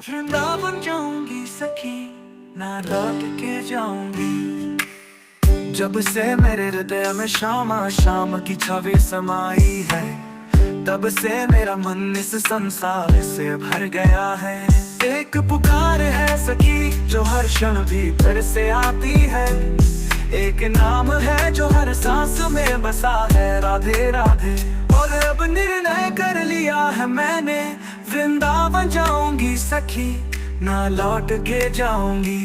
वृंदावन जाऊंगी सखी, ना लौट के जाऊंगी। जब से मेरे हृदय में श्यामा श्याम की छवि समाई है, तब से मेरा मन इस संसार से भर गया है। एक पुकार है सखी जो हर क्षण भीतर से आती है, एक नाम है जो हर सांस में बसा है, राधे राधे। और अब निर्णय कर लिया है मैंने, वृंदावन जाऊंगी सखी, ना लौट के जाऊंगी।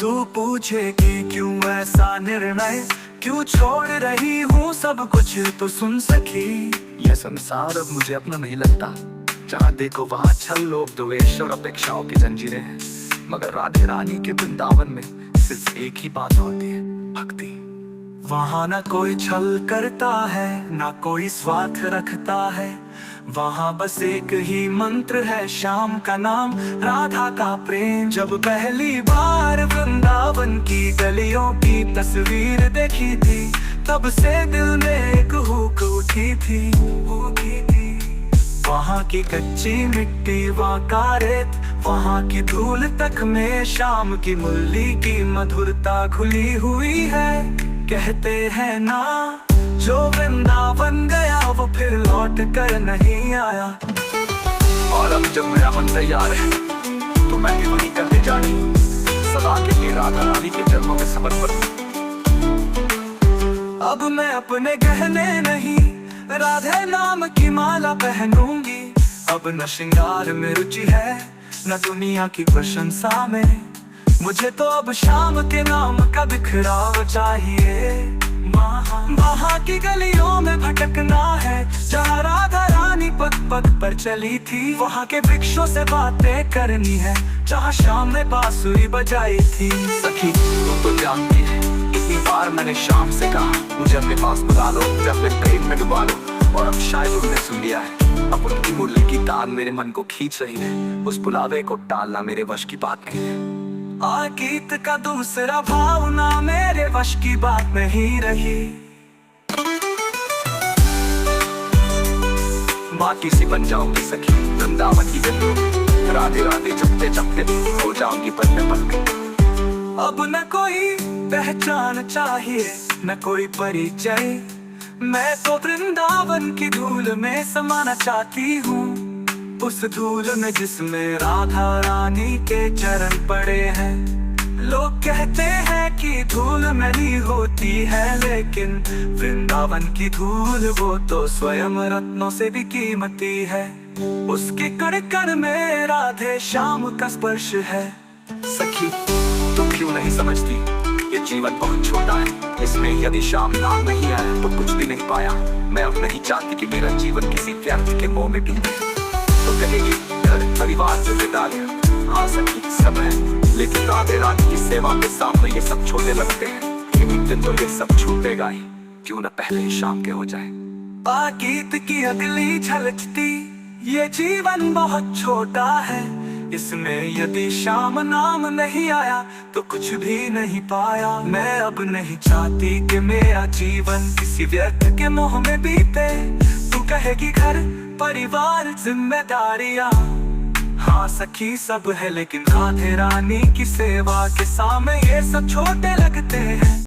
तू पूछे कि क्यों ऐसा निर्णय, क्यों छोड़ रही हूँ सब कुछ, तो सुन सखी। यह संसार अब मुझे अपना नहीं लगता, जहाँ देखो वहाँ छल लोभ द्वेष और अपेक्षाओं की जंजीरें हैं। मगर राधे रानी के वृंदावन में सिर्फ एक ही बात होती है, भक्ति। वहाँ न कोई छल करता है, ना कोई स्वार्थ रखता है, वहाँ बस एक ही मंत्र है, श्याम का नाम, राधा का प्रेम। जब पहली बार वृंदावन की गलियों की तस्वीर देखी थी, तब से दिल में एक हुक उठी थी। वहाँ की कच्ची मिट्टी, वहाँ का रेत, वहाँ की धूल तक में शाम की मुरली की मधुरता घुली हुई है। कहते हैं ना, जो वृंदावन गया वो फिर लौट कर नहीं आया। और अब जब मेरा मन तैयार है, तो मैं भी वही करने जा रही हूँ, सदा के लिए राधा रानी के चरणों में समर्पण। अब मैं अपने गहने नहीं, राधे नाम की माला पहनूंगी। अब न श्रृंगार में रुचि है, न दुनिया की प्रशंसा में, मुझे तो अब श्याम के नाम का बिखराव चाहिए। वहाँ की गलियों में भटकना है, जहाँ राधा रानी पग पग पर चली थी। वहाँ के वृक्षों से बातें करनी है, जहाँ श्याम ने बांसुरी बजाई थी। सखी तुम तो जानती है, इतनी बार मैंने शाम से कहा, मुझे अपने पास बुला लो, मुझे अपने प्रेम में डुबा लो। और अब शायद उन्होंने सुन लिया है, अब उनकी मुरली की तार मेरे मन को खींच रही है। उस बुलावे को टालना मेरे वश की बात नहीं है। गीत का दूसरा भावना मेरे वश की बात नहीं रही। बाकी सी बन जाऊंगी सखी वृंदावन की गलियों, राधे राधे जपते जपते हो जाऊंगी पल में पल में। अब न कोई पहचान चाहिए, न कोई परिचय, मैं तो वृंदावन की धूल में समाना चाहती हूँ। उस धूल में जिसमें राधा रानी के चरण पड़े हैं। लोग कहते हैं कि धूल मैली होती है, लेकिन वृंदावन की धूल वो तो स्वयं रत्नों से भी कीमती है। उसके कण कण में राधे श्याम का स्पर्श है। सखी तुम क्यों नहीं समझती, ये जीवन बहुत छोटा है, इसमें यदि शाम नाम नहीं आया तो कुछ भी नहीं पाया। मैं अब नहीं चाहती कि मेरा जीवन किसी व्यक्ति के मोह में डूबे। तो कहेगी घर परिवार से विदा लिया, हाँ सखी सब है, लेकिन राधे रानी की सेवा के सामने ये सब छोटे लगते हैं। एक दिन तो ये सब छूटेगा ही, क्यों न पहले ही शाम के हो जाए। गीत की अगली झलकती, ये जीवन बहुत छोटा है, इसमें यदि शाम नाम नहीं आया तो कुछ भी नहीं पाया। मैं अब नहीं चाहती कि मेरा जीवन किसी व्यक्ति के मोह में बीते। तू कहेगी घर परिवार जिम्मेदारियां, हाँ सखी सब है, लेकिन राधे रानी की सेवा के सामने ये सब छोटे लगते हैं।